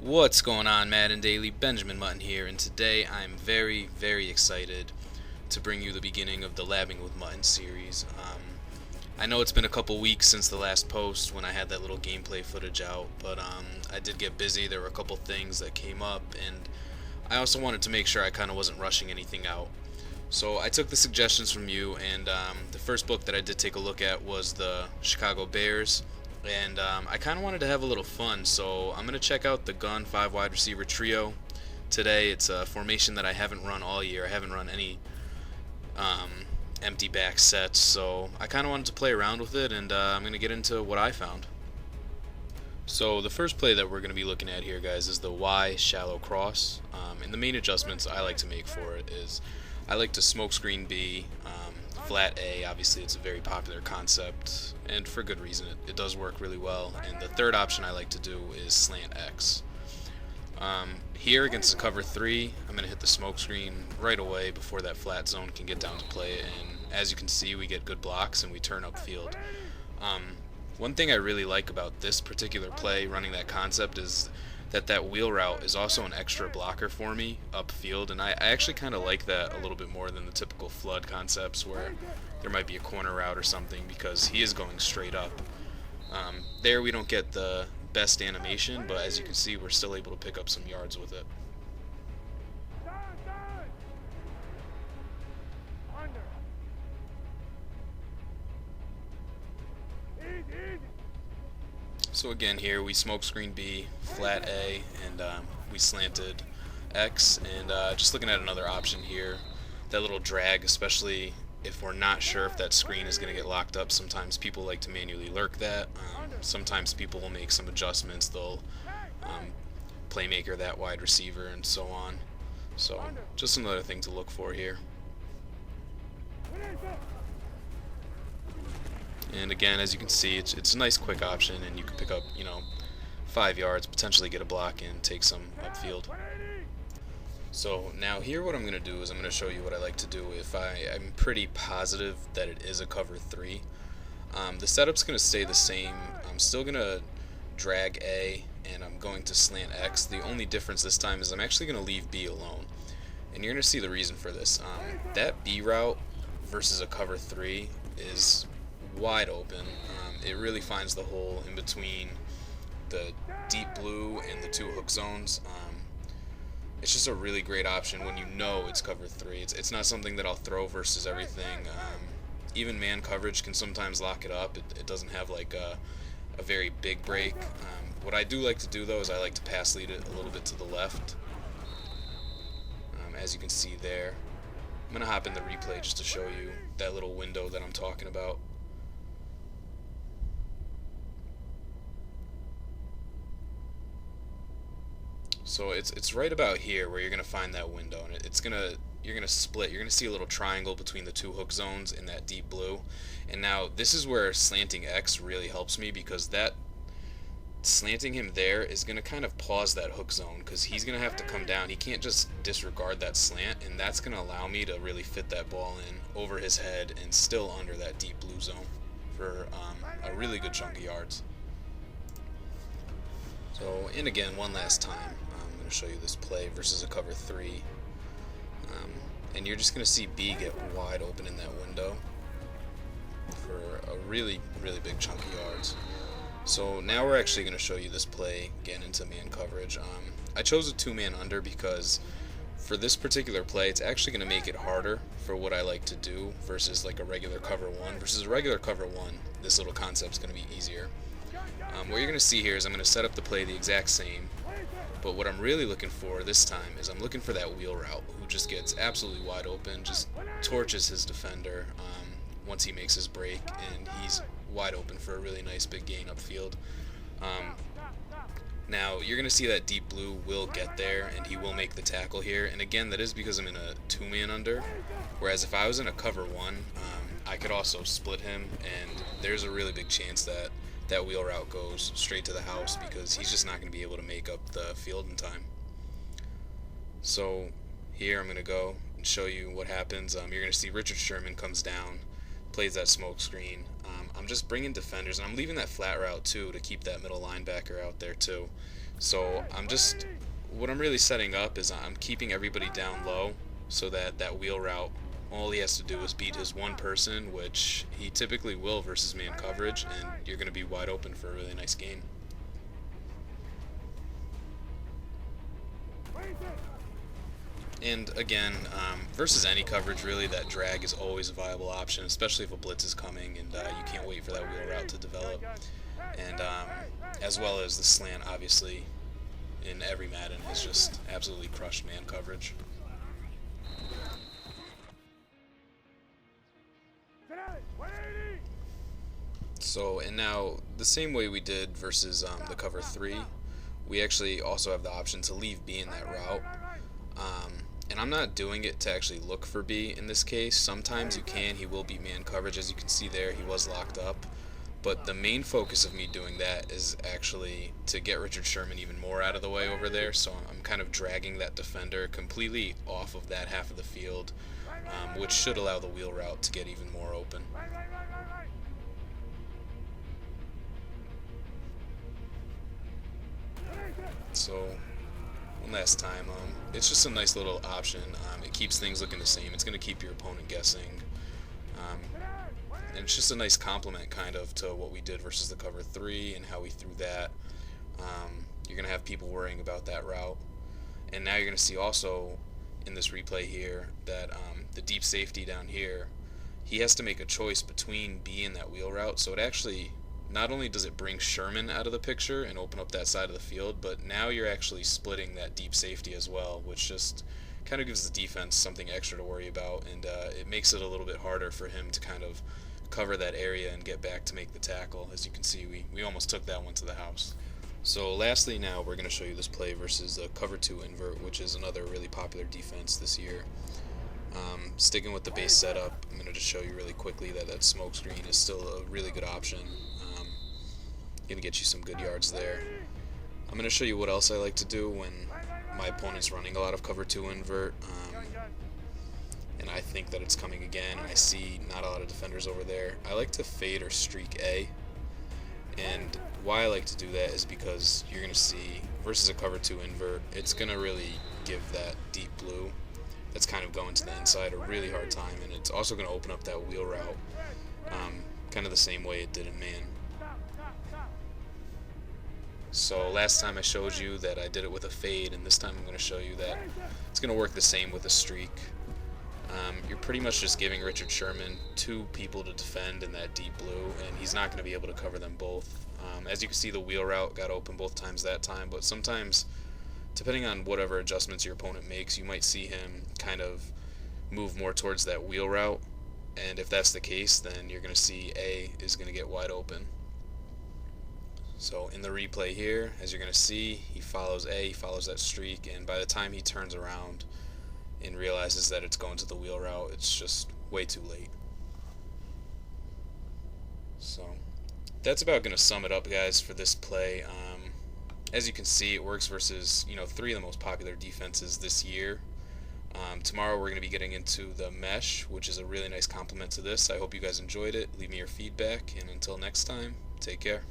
What's going on, Madden Daily? BenjaminMutton here, and today I'm very, very excited to bring you the beginning of the Labbing with Mutton series. I know it's been a couple weeks since the last post when I had that little gameplay footage out, but I did get busy. There were a couple things that came up, and I also wanted to make sure I kind of wasn't rushing anything out. So I took the suggestions from you, and the first book that I did take a look at was the Chicago Bears. And I kind of wanted to have a little fun, so I'm going to check out the gun 5 wide receiver trio today. It's a formation that I haven't run all year. I haven't run any empty back sets, so I kind of wanted to play around with it, and I'm going to get into what I found. So the first play that we're going to be looking at here, guys, is the Y shallow cross. And the main adjustments I like to make for it is I like to smokescreen B, flat A. Obviously it's a very popular concept, and for good reason. It does work really well. And the third option I like to do is slant X. Here against the cover 3, I'm going to hit the smokescreen right away before that flat zone can get down to play, and as you can see, we get good blocks and we turn upfield. One thing I really like about this particular play, running that concept, is that wheel route is also an extra blocker for me upfield, and I actually kind of like that a little bit more than the typical flood concepts where there might be a corner route or something, because he is going straight up. There we don't get the best animation, but as you can see, we're still able to pick up some yards with it. So again, here we smokescreen B, flat A, and we slanted X. And just looking at another option here, that little drag, especially if we're not sure if that screen is going to get locked up. Sometimes people like to manually lurk that. Sometimes people will make some adjustments. They'll playmaker that wide receiver and so on. So just another thing to look for here. And again, as you can see, it's a nice quick option, and you can pick up, 5 yards, potentially get a block and take some upfield. So now here what I'm going to do is I'm going to show you what I like to do if I'm pretty positive that it is a cover 3. The setup's going to stay the same. I'm still going to drag A, and I'm going to slant X. The only difference this time is I'm actually going to leave B alone. And you're going to see the reason for this. That B route versus a cover 3 is wide open. It really finds the hole in between the deep blue and the 2 hook zones. It's just a really great option when you know it's cover 3. It's not something that I'll throw versus everything. Even man coverage can sometimes lock it up. It doesn't have like a very big break. What I do like to do though is I like to pass lead it a little bit to the left. As you can see there. I'm going to hop in the replay just to show you that little window that I'm talking about. So it's right about here where you're gonna find that window, and you're gonna split. You're gonna see a little triangle between the 2 hook zones in that deep blue. And now this is where slanting X really helps me, because that slanting him there is gonna kind of pause that hook zone, because he's gonna have to come down. He can't just disregard that slant, and that's gonna allow me to really fit that ball in over his head and still under that deep blue zone for a really good chunk of yards. So, and again, one last time, I'm going to show you this play versus a cover 3. And you're just going to see B get wide open in that window for a really, really big chunk of yards. So now we're actually going to show you this play getting into man coverage. I chose a 2-man under because for this particular play, it's actually going to make it harder for what I like to do versus like a regular cover 1. Versus a regular cover 1, this little concept's going to be easier. What you're going to see here is I'm going to set up the play the exact same, but what I'm really looking for this time is I'm looking for that wheel route who just gets absolutely wide open, just torches his defender once he makes his break, and he's wide open for a really nice big gain upfield. Now you're going to see that deep blue will get there, and he will make the tackle here, and again, that is because I'm in a 2-man under, whereas if I was in a cover 1, I could also split him, and there's a really big chance that that wheel route goes straight to the house, because he's just not going to be able to make up the field in time. So here I'm going to go and show you what happens. You're going to see Richard Sherman comes down, plays that smoke screen. I'm just bringing defenders, and I'm leaving that flat route too to keep that middle linebacker out there too. So what I'm really setting up is I'm keeping everybody down low so that that wheel route, all he has to do is beat his one person, which he typically will versus man coverage, and you're going to be wide open for a really nice gain. And again, versus any coverage, really, that drag is always a viable option, especially if a blitz is coming and you can't wait for that wheel route to develop. And as well as the slant, obviously, in every Madden has just absolutely crushed man coverage. So, and now, the same way we did versus the cover 3, we actually also have the option to leave B in that route. And I'm not doing it to actually look for B in this case. Sometimes you can, he will be man coverage. As you can see there, he was locked up. But the main focus of me doing that is actually to get Richard Sherman even more out of the way over there. So I'm kind of dragging that defender completely off of that half of the field, which should allow the wheel route to get even more open. So one last time, it's just a nice little option. It keeps things looking the same. It's going to keep your opponent guessing. And it's just a nice complement kind of to what we did versus the cover 3 and how we threw that. You're going to have people worrying about that route. And now you're going to see also in this replay here that the deep safety down here, he has to make a choice between B and that wheel route. So it actually, not only does it bring Sherman out of the picture and open up that side of the field, but now you're actually splitting that deep safety as well, which just kind of gives the defense something extra to worry about, and it makes it a little bit harder for him to kind of cover that area and get back to make the tackle. As you can see, we almost took that one to the house. So lastly, now we're going to show you this play versus the cover 2 invert, which is another really popular defense this year. Sticking with the base setup, I'm going to just show you really quickly that that smoke screen is still a really good option. Going to get you some good yards there. I'm going to show you what else I like to do when my opponent's running a lot of cover 2 invert, and I think that it's coming again, and I see not a lot of defenders over there. I like to fade or streak A, and why I like to do that is because you're going to see, versus a cover 2 invert, it's going to really give that deep blue that's kind of going to the inside a really hard time, and it's also going to open up that wheel route kind of the same way it did in man. So last time I showed you that I did it with a fade, and this time I'm going to show you that it's going to work the same with a streak. You're pretty much just giving Richard Sherman 2 people to defend in that deep blue, and he's not going to be able to cover them both. As you can see, the wheel route got open both times that time, but sometimes, depending on whatever adjustments your opponent makes, you might see him kind of move more towards that wheel route, and if that's the case, then you're going to see A is going to get wide open. So in the replay here, as you're going to see, he follows A, he follows that streak, and by the time he turns around and realizes that it's going to the wheel route, it's just way too late. So that's about going to sum it up, guys, for this play. As you can see, it works versus 3 of the most popular defenses this year. Tomorrow we're going to be getting into the mesh, which is a really nice complement to this. I hope you guys enjoyed it. Leave me your feedback, and until next time, take care.